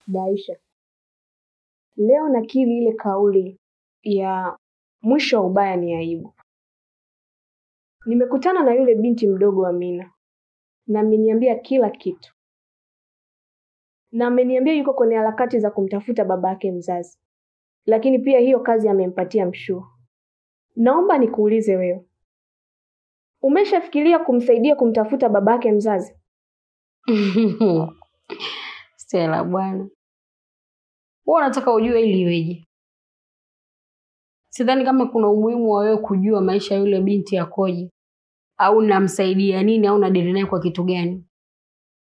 Daisha, leo nakili ile kauli ya mwisho wa ubaya ni aibu. Nimekutana na yule binti mdogo Amina na ameniambia kila kitu. Na ameniambia yuko kwenye harakati za kumtafuta babake mzazi. Lakini pia hiyo kazi amempatia Mshua. Naomba nikuulize wewe. Umeshafikiria kumsaidia kumtafuta babake mzazi? Stella bwana. Wewe unataka ujue ili iweje? Sidhani kama kuna umuhimu wa wewe kujua maisha yule binti yakoje au namsaidia nini au nadili naye kwa kitu gani.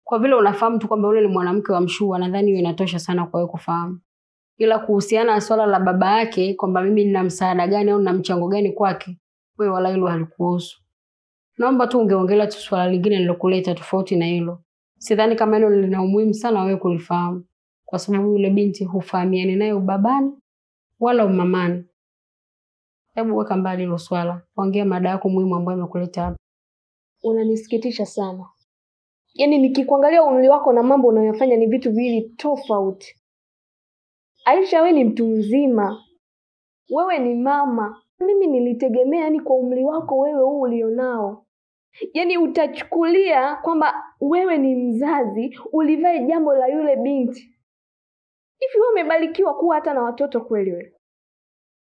Kwa vile unafahamu tu kwamba yule ni mwanamke wa Mshua, nadhani hiyo inatosha sana kwa wewe kufahamu. Ila kuhusiana na swala la baba yake kwamba mimi nina msaada gani au nina mchango gani kwake, wewe wala hilo halikuhusu. Naomba tu ungeongelea tu swala lingine lilokuleta tofauti na hilo. Sidhani kama hilo lina umuhimu sana wewe kulifahamu, kwa sababu yule binti hufahamiani naye ubabani wala umamani. Hebu weka mbali hilo swala, ongea mada yako muhimu ambayo imekuleta hapa. Unanisikitisha sana. Yaani nikikuangalia umri wako na mambo unayofanya ni vitu viwili tofauti. Aisha, wewe ni mtu mzima. Wewe ni mama. Mimi nilitegemea yani kwa umri wako wewe huu ulionao, yaani utachukulia kwamba wewe ni mzazi, ulivae jambo la yule binti. Hivi wewe umebarikiwa kuwa hata na watoto kweli wewe?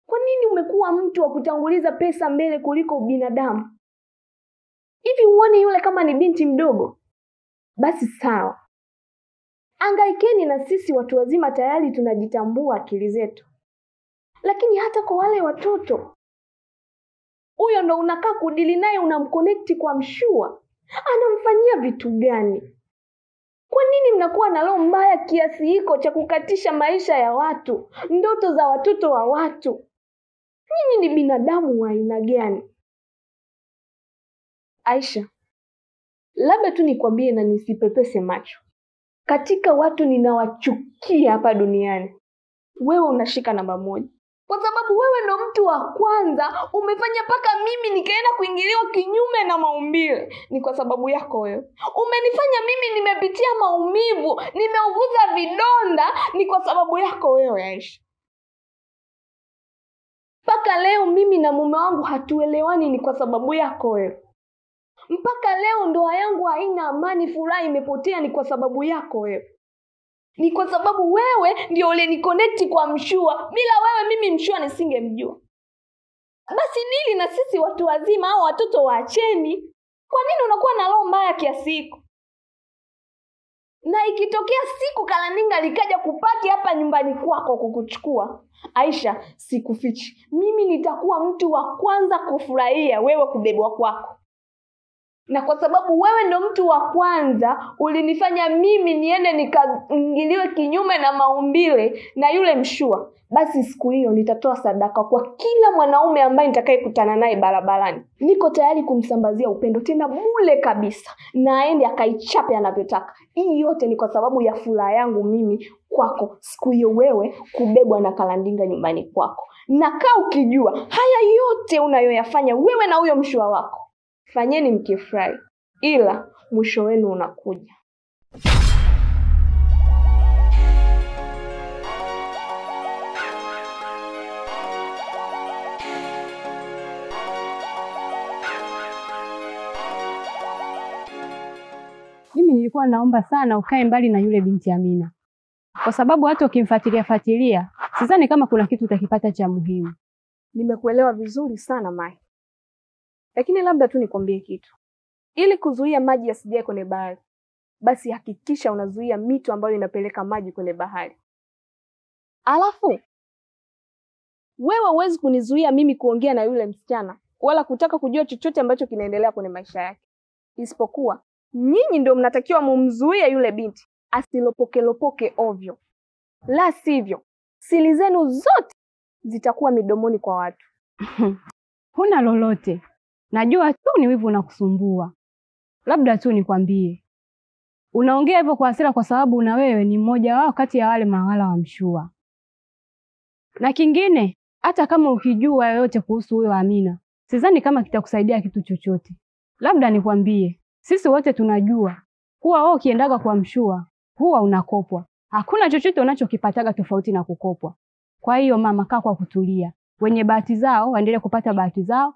Kwa nini umekuwa mtu wa kutanguliza pesa mbele kuliko binadamu? Hivi uone yule kama ni binti mdogo? Basi sawa. Angaikeni na sisi watu wazima tayari tunajitambua akili zetu. Lakini hata kwa wale watoto, huyo ndo unakaa kudili naye, unamconnect kwa Mshua. Anamfanyia vitu gani? Kwa nini mnakuwa na roho mbaya kiasi hiko cha kukatisha maisha ya watu, ndoto za watoto wa watu? Nyinyi ni binadamu wa aina gani? Aisha, labda tu nikwambie na nisipepese macho. Katika watu ninawachukia hapa duniani, wewe unashika namba 1. Kwa sababu wewe ndo mtu wa kwanza umefanya paka mimi nikaenda kuingiliwa kinyume na maumbile. Ni kwa sababu yako wewe. Umenifanya mimi nimepitia maumivu, nimeuguza vidonda, ni kwa sababu yako wewe Aisha. Mpaka leo mimi na mume wangu hatuelewani, ni kwa sababu yako wewe. Mpaka leo ndoa yangu haina amani, furaha imepotea, ni kwa sababu yako wewe. Ni kwa sababu wewe ndio uliniconnect kwa Mshua. Bila wewe mimi Mshua nisingemjua. Basi nili na sisi watu wazima au watoto waacheni. Kwa nini unakuwa na roho mbaya kiasi hiko? Na ikitokea siku Kalaninga likaja kupaki hapa nyumbani kwako kukuchukua, Aisha, sikufichi, mimi nitakuwa mtu wa kwanza kufurahia wewe kubebwa kwako. Na kwa sababu wewe ndo mtu wa kwanza ulinifanya mimi niende nikaingiliwe kinyume na maumbile na yule Mshua, basi siku hiyo nitatoa sadaka kwa kila mwanaume ambaye nitakayekutana naye barabarani. Niko tayari kumsambazia upendo tena bure kabisa, na aende akaichape anavyotaka. Hii yote ni kwa sababu ya furaha yangu mimi kwako siku hiyo wewe kubebwa na Kalandinga nyumbani kwako. Na kaa ukijua haya yote unayoyafanya wewe na huyo Mshua wako, fanyeni mkifurahi, ila mwisho wenu unakuja. Mimi nilikuwa naomba sana ukae mbali na yule binti Amina. Kwa sababu hata ukimfuatilia, sidhani kama kuna kitu utakipata cha muhimu. Nimekuelewa vizuri sana Mai. Lakini labda tu nikwambie kitu. Ili kuzuia maji yasijae kwenye bahari, basi hakikisha unazuia mito ambayo inapeleka maji kwenye bahari. Alafu wewe huwezi kunizuia mimi kuongea na yule msichana wala kutaka kujua chochote ambacho kinaendelea kwenye maisha yake. Isipokuwa nyinyi ndio mnatakiwa mumzuie yule binti asilopoke ovyo. La sivyo, siri zenu zote zitakuwa midomoni kwa watu. Huna lolote. Najua tu ni wivu unakusumbua. Labda tu nikwambie, unaongea hivyo kwa hasira kwa sababu na wewe ni mmoja wao kati ya wale mawala wa Mshua. Na kingine, hata kama ukijua yote kuhusu huyo Amina, sidhani kama kitakusaidia kitu chochote. Labda nikwambie, sisi wote tunajua kuwa wewe ukiendaga kwa Mshua huwa unakopwa. Hakuna chochote unachokipataga tofauti na kukopwa. Kwa hiyo mama, kaa kwa kutulia. Wenye bahati zao waendelee kupata bahati zao,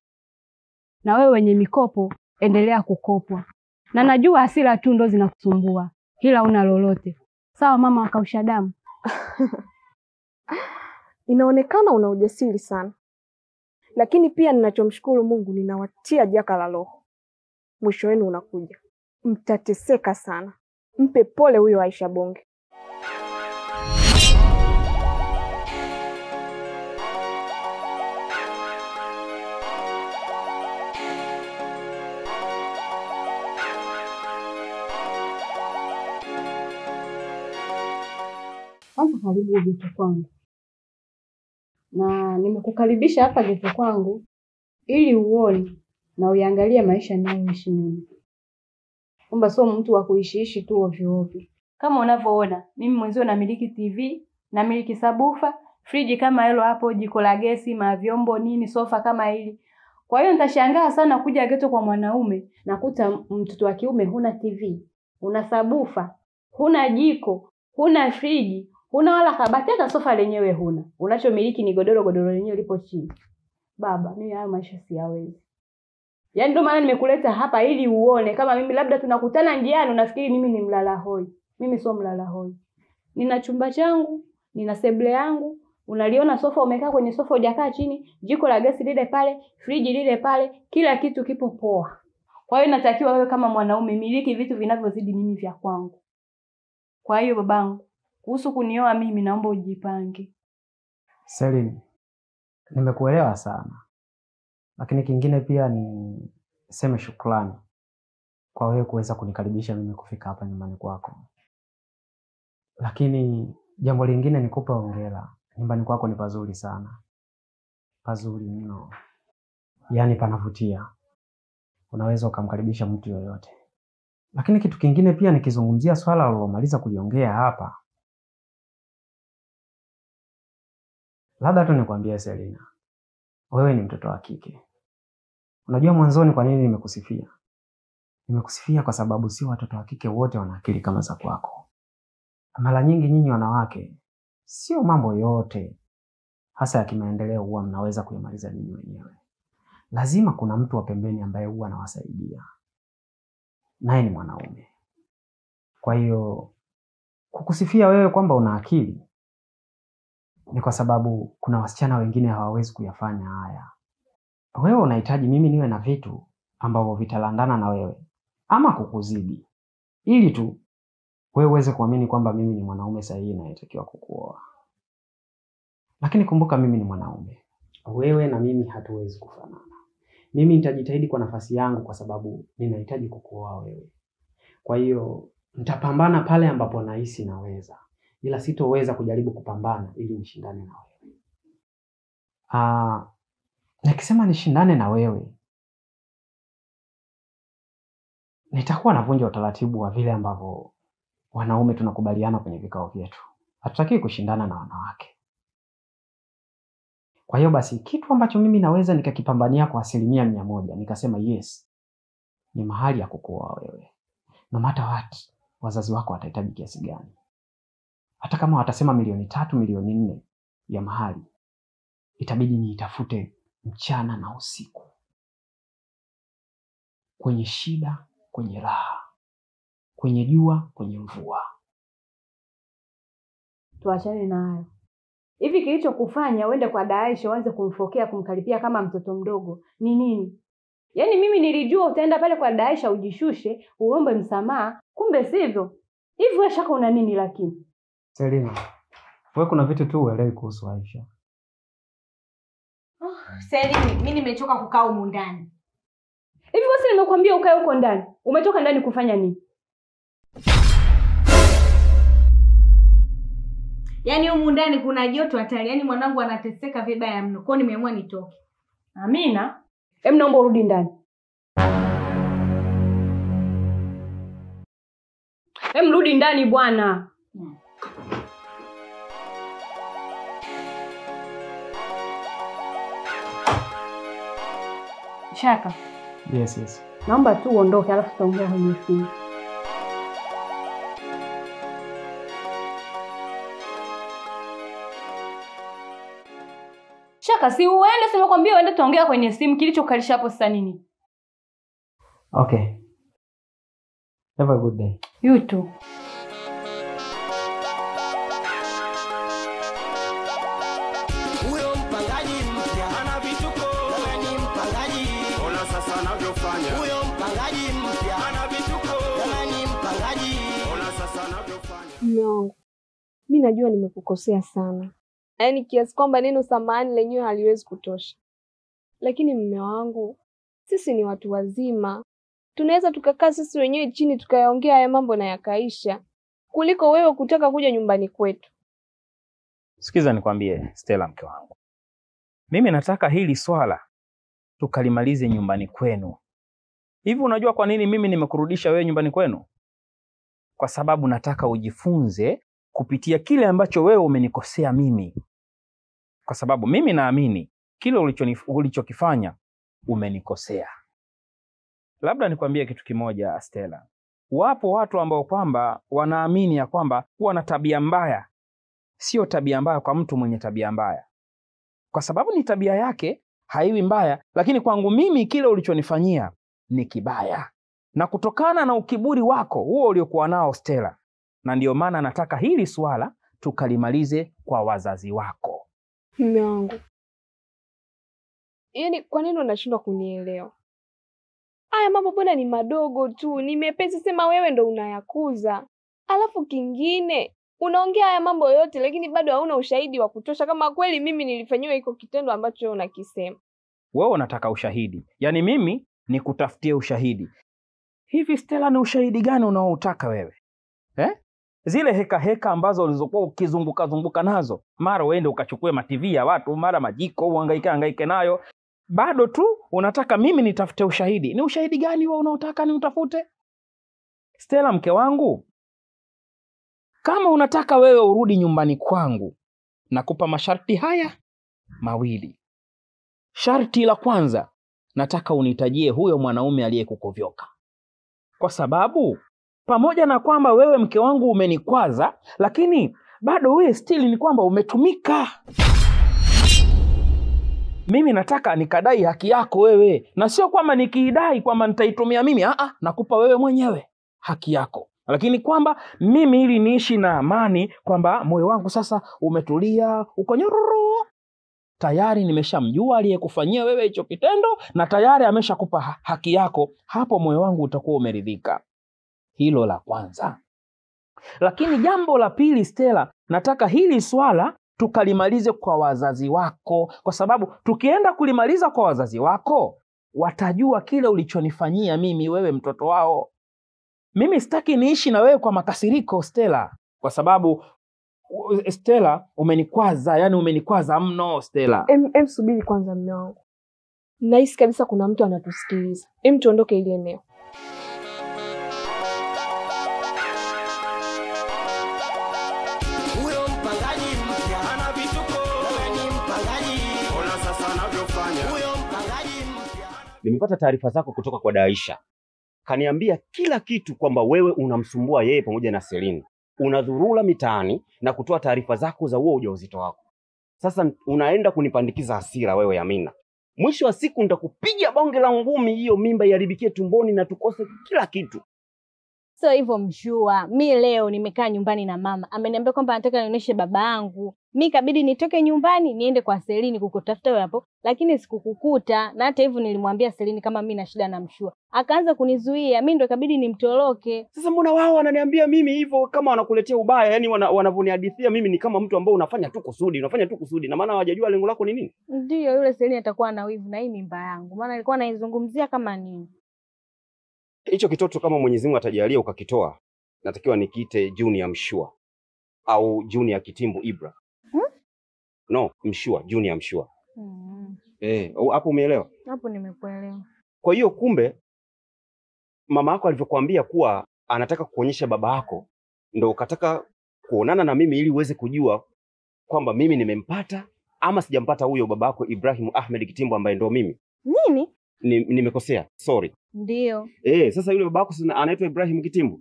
na wewe wenye mikopo endelea kukopwa. Na najua hasira tu ndo zinakusumbua, ila una lolote. Sawa mama wakausha damu? Inaonekana una ujasiri sana. Lakini pia ninachomshukuru Mungu, ninawatia jaka la roho. Mwisho wenu unakuja. Mtateseka sana. Mpe pole huyo Aisha Bonge. Kwanza karibu geto kwangu. Na nimekukaribisha hapa geto kwangu ili uone na uangalie maisha ninayoishi mimi. Kwamba sio mtu wa kuishiishi tu ovyo ovyo. Kama unavyoona, mimi mwenzio namiliki TV, namiliki sabufa, friji kama hilo hapo, jiko la gesi, mavyombo nini, sofa kama hili. Kwa hiyo nitashangaa sana kuja geto kwa mwanaume nakuta mtoto wa kiume huna TV, una sabufa, huna jiko, huna friji, huna wala kabati, hata sofa lenyewe huna. Unachomiliki ni godoro lenyewe lipo chini. Baba, mimi hayo maisha siyawezi. Yaani ndio maana nimekuleta hapa ili uone kama mimi labda tunakutana njiani unafikiri mimi ni mlala hoi. Mimi sio mlala hoi. Nina chumba changu, nina sebule yangu, unaliona sofa umekaa kwenye sofa hujakaa chini, jiko la gesi lile pale, friji lile pale, kila kitu kipo poa. Kwa hiyo natakiwa wewe kama mwanaume miliki vitu vinavyozidi mimi vya kwangu. Kwa hiyo babangu, kuhusu kunioa mimi naomba ujipange. Selin, nimekuelewa sana. Lakini kingine pia ni sema shukrani kwa wewe kuweza kunikaribisha mimi kufika hapa nyumbani kwako. Lakini jambo lingine nikupe hongera. Nyumbani kwako ni pazuri sana. Pazuri mno. Yaani panavutia. Unaweza ukamkaribisha mtu yoyote. Lakini kitu kingine pia nikizungumzia swala ulilomaliza kuliongea hapa. Labda tu nikwambie Selina. Wewe ni mtoto wa kike. Unajua mwanzoni kwa nini nimekusifia? Nimekusifia kwa sababu si watoto wa kike wote wana akili kama za kwako. Mara nyingi nyinyi wanawake sio mambo yote hasa ya kimaendeleo huwa mnaweza kuyamaliza nyinyi wenyewe. Lazima kuna mtu wa pembeni ambaye huwa anawasaidia. Naye ni mwanaume. Kwa hiyo kukusifia wewe kwamba una akili ni kwa sababu kuna wasichana wengine hawawezi kuyafanya haya. Wewe unahitaji mimi niwe na vitu ambavyo vitalandana na wewe ama kukuzidi, ili tu wewe uweze kuamini kwamba mimi ni mwanaume sahihi na natakiwa kukuoa. Lakini kumbuka mimi ni mwanaume. Wewe na mimi hatuwezi kufanana. Mimi nitajitahidi kwa nafasi yangu kwa sababu ninahitaji kukuoa wewe. Kwa hiyo nitapambana pale ambapo nahisi naweza. Ila sitoweza kujaribu kupambana ili nishindane na wewe. Nikisema nishindane na wewe, nitakuwa navunja utaratibu wa vile ambavyo wanaume tunakubaliana kwenye vikao vyetu. Hatutaki kushindana na wanawake. Kwa hiyo basi kitu ambacho mimi naweza nikakipambania kwa 100%, nikasema yes, ni mahali ya kukuoa wewe. No matter what, wazazi wako watahitaji kiasi gani. Hata kama watasema 3 milioni 4 ya mahali, itabidi niitafute mchana na usiku. Kwenye shida, kwenye raha, kwenye jua, kwenye mvua. Tuachane na hayo. Hivi kilichokufanya uende kwa Daisha uanze kumfokea kumkaribia kama mtoto mdogo ni nini? Yaani mimi nilijua utaenda pale kwa Daisha ujishushe, uombe msamaha, kumbe sivyo. Hivi wewe shaka una nini lakini? Selina, wewe kuna vitu tu uelewi kuhusu Aisha. Selina, mimi nimechoka kukaa humu ndani. Hivi wewe nimekuambia ukae huko ndani. Umetoka ndani kufanya nini? Yaani humu ndani kuna joto hatari. Yaani mwanangu anateseka vibaya mno. Kwa hiyo nimeamua nitoke. Amina, naomba urudi ndani. Rudi ndani bwana. Shaka. Yes. Naomba tu uondoke alafu tutaongea kwenye simu. kaka, si uende, sema kwambia uende tuongea kwenye simu, kilichokalisha hapo sasa nini? Okay. Have a good day. You too. Mume wangu, mimi najua nimekukosea sana, yaani kiasi kwamba neno samahani lenyewe haliwezi kutosha. Lakini mume wangu, sisi ni watu wazima, tunaweza tukakaa sisi wenyewe chini tukayaongea haya mambo na yakaisha, kuliko wewe kutaka kuja nyumbani kwetu. Sikiza nikwambie Stella, mke wangu, mimi nataka hili swala tukalimalize nyumbani kwenu. Hivi unajua kwa nini mimi nimekurudisha wewe nyumbani kwenu? Kwa sababu nataka ujifunze kupitia kile ambacho wewe umenikosea mimi. Kwa sababu mimi naamini kile ulichokifanya umenikosea. Labda nikwambie kitu kimoja Stella. Wapo watu ambao kwamba wanaamini ya kwamba kuwa na tabia mbaya sio tabia mbaya kwa mtu mwenye tabia mbaya. Kwa sababu ni tabia yake haiwi mbaya, lakini kwangu mimi kile ulichonifanyia ni kibaya. Na kutokana na ukiburi wako huo uliokuwa nao Stella, na ndio maana nataka hili swala tukalimalize kwa wazazi wako. Mume wangu, yaani kwa nini unashindwa kunielewa? Haya mambo bwana ni madogo tu, ni mepesi, sema wewe ndo unayakuza. Alafu kingine, unaongea haya mambo yote lakini bado hauna ushahidi wa kutosha kama kweli mimi nilifanyiwa iko kitendo ambacho unakisema. Wewe unataka ushahidi. Yaani mimi nikutafutie ushahidi. Hivi Stella, ni ushahidi gani unaoutaka wewe? Zile heka ambazo ulizokuwa ukizunguka nazo, mara uende ukachukue ma-TV ya watu, mara majiko uhangaike nayo, bado tu unataka mimi nitafute ushahidi. Ni ushahidi gani wewe unaotaka ni utafute? Stella, mke wangu, kama unataka wewe urudi nyumbani kwangu, nakupa masharti haya mawili. Sharti la kwanza, nataka unitajie huyo mwanaume aliyekukovyoka. Kwa sababu pamoja na kwamba wewe mke wangu umenikwaza, lakini bado wewe still ni kwamba umetumika. Mimi nataka nikadai haki yako wewe, na sio kwamba nikiidai kwamba nitaitumia mimi. Nakupa wewe mwenyewe haki yako. Lakini kwamba mimi ili niishi na amani, kwamba moyo wangu sasa umetulia, uko nyororo. Tayari nimeshamjua aliyekufanyia wewe hicho kitendo, na tayari ameshakupa haki yako. Hapo moyo wangu utakuwa umeridhika. Hilo la kwanza. Lakini jambo la pili Stella, nataka hili swala tukalimalize kwa wazazi wako. Kwa sababu tukienda kulimaliza kwa wazazi wako, watajua kile ulichonifanyia mimi, wewe mtoto wao. Mimi sitaki niishi na wewe kwa makasiriko Stella. Kwa sababu Stella, umenikwaza, yani umenikwaza mno Stella. Subiri kwanza mume wangu. Nahisi kabisa kuna mtu anatusikiliza. Tuondoke ile eneo. Huyo mpangaji mpya ana vituko, ni mpangaji. Ona sasa anavyofanya. Huyo mpangaji mpya. Nimepata taarifa zako kutoka kwa Daisha. Kaniambia kila kitu kwamba wewe unamsumbua yeye pamoja na Selini. Unadhurula mitaani na kutoa taarifa zako za huo ujauzito wako. Sasa unaenda kunipandikiza hasira wewe Amina. Mwisho wa siku nitakupiga bonge la ngumi, hiyo mimba iharibikie tumboni na tukose kila kitu. So hivyo Mshua, mi leo nimekaa nyumbani na mama. Ameniambia kwamba anataka nionyeshe baba yangu. Mi kabidi nitoke nyumbani niende kwa Selini kukutafuta wewe hapo, lakini sikukukuta. Na hata hivyo nilimwambia Selini kama mimi na shida na Mshua. Akaanza kunizuia, mimi ndo kabidi nimtoroke. Sasa mbona wao wananiambia mimi hivyo kama wanakuletea ubaya? Yaani wanavunihadithia mimi ni kama mtu ambao unafanya tu kusudi, na maana hawajajua lengo lako ni nini? Ndio, yule Selini atakuwa na wivu na hii mimba yangu. Maana alikuwa anaizungumzia kama nini. Hicho kitoto kama Mwenyezi Mungu atajalia ukakitoa, natakiwa nikiite Junior Mshua au Junior Kitimbu Ibra. No, Mshua, Junior Mshua. Hapo umeelewa? Hapo nimekuelewa. Kwa hiyo kumbe mama yako alivyokuambia kuwa anataka kuonyesha baba yako, ndo ukataka kuonana na mimi ili uweze kujua kwamba mimi nimempata ama sijampata huyo baba yako Ibrahim Ahmed Kitimbu ambaye ndo mimi. Nini? Nimekosea, sorry. Ndio. Sasa yule baba yako anaitwa Ibrahim Kitimbu.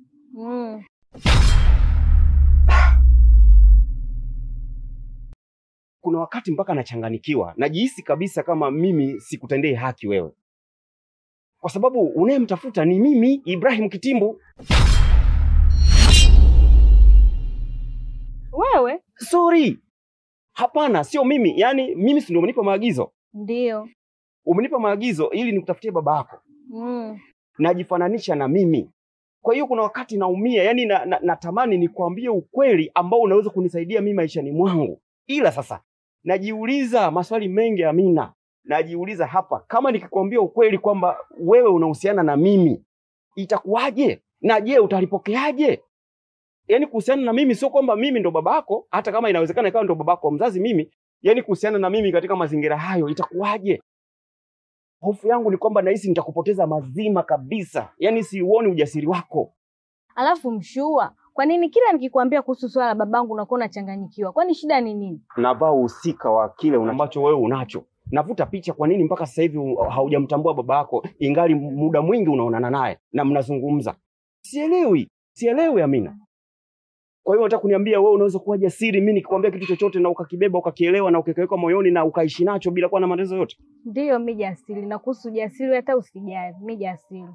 kuna wakati mpaka nachanganikiwa, najihisi kabisa kama mimi sikutendee haki wewe, kwa sababu unayemtafuta ni mimi Ibrahim Kitimbu. Wewe? Sorry, hapana, sio mimi. Yaani mimi si ndio umenipa maagizo? Ndio. Umenipa maagizo ili nikutafutie baba yako. Najifananisha na mimi. Kwa hiyo kuna wakati naumia, yani natamani nikwambie ukweli ambao unaweza kunisaidia mimi maishani mwangu. Ila sasa najiuliza maswali mengi Amina. Najiuliza hapa, kama nikikwambia ukweli kwamba wewe unahusiana na mimi, itakuwaje? Na je, utalipokeaje? Yaani kuhusiana na mimi sio kwamba mimi ndo babako, hata kama inawezekana ikawa ndo babako mzazi mimi, yaani kuhusiana na mimi katika mazingira hayo itakuwaje? Hofu yangu ni kwamba nahisi nitakupoteza mazima kabisa. Yaani siuoni ujasiri wako. Alafu Mshua, kwa nini kila nikikwambia kuhusu swala la babangu unakuwa unachanganyikiwa? Kwani shida ni nini? Navaa uhusika wa kile ambacho wewe unacho. Navuta picha, kwa nini mpaka sasa hivi haujamtambua baba yako ingali muda mwingi unaonana naye na mnazungumza? Sielewi Amina. Kwa hiyo unataka kuniambia wewe unaweza kuwa jasiri mimi nikikwambia kitu chochote na ukakibeba ukakielewa na ukakiweka moyoni na ukaishi nacho bila kuwa na matatizo yote? Ndio, mimi jasiri, na kuhusu jasiri hata usijali, mimi jasiri.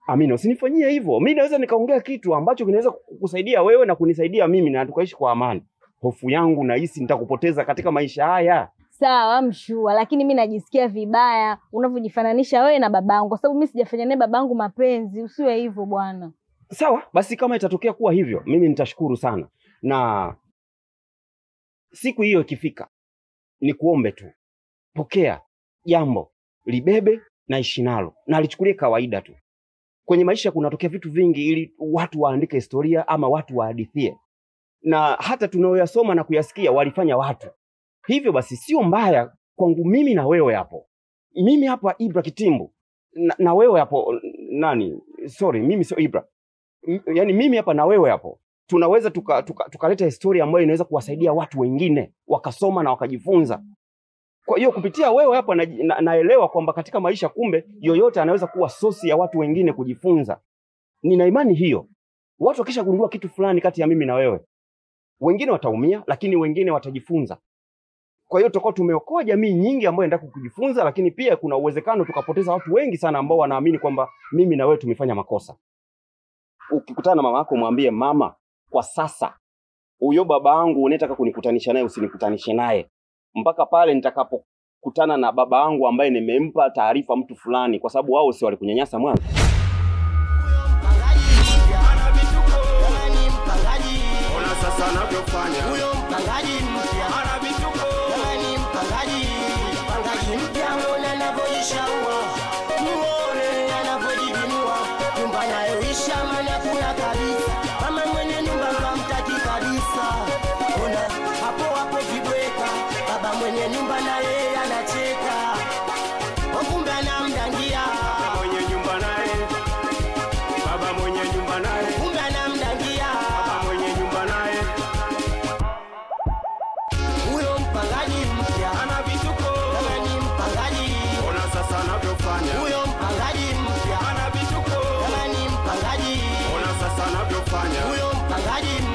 Amina, usinifanyie hivyo. Mimi naweza nikaongea kitu ambacho kinaweza kukusaidia wewe na kunisaidia mimi na tukaishi kwa amani. Hofu yangu nahisi nitakupoteza katika maisha haya. Sawa Mshua, lakini mimi najisikia vibaya unavyojifananisha wewe na babangu, kwa sababu mimi sijafanya naye babangu mapenzi. Usiwe hivyo bwana. Sawa, basi kama itatokea kuwa hivyo, mimi nitashukuru sana. Na siku hiyo ikifika, nikuombe tu, pokea jambo, libebe na ishi nalo, na lichukulie kawaida tu. Kwenye maisha kunatokea vitu vingi ili watu waandike historia ama watu wahadithie. Na hata tunaoyasoma na kuyasikia walifanya watu. Hivyo basi sio mbaya kwangu mimi na wewe hapo. Mimi hapa Ibra Kitimbu na wewe hapo nani? Sorry, mimi sio Ibra. Yaani mimi hapa na wewe hapo. Tunaweza tukaleta historia ambayo inaweza kuwasaidia watu wengine wakasoma na wakajifunza. Kwa hiyo kupitia wewe hapa naelewa kwamba katika maisha kumbe yoyote anaweza kuwa sosi ya watu wengine kujifunza. Nina imani hiyo. Watu wakishagundua kitu fulani kati ya mimi na wewe, wengine wataumia lakini wengine watajifunza. Kwa hiyo tutakuwa tumeokoa jamii nyingi ambayo inataka kujifunza, lakini pia kuna uwezekano tukapoteza watu wengi sana ambao wanaamini kwamba mimi na wewe tumefanya makosa. Ukikutana na mama yako mwambie, mama, kwa sasa huyo baba yangu unataka kunikutanisha naye usinikutanishe naye mpaka pale nitakapokutana na baba yangu ambaye nimempa taarifa mtu fulani, kwa sababu wao si walikunyanyasa mwanzo. Huyo mpangaji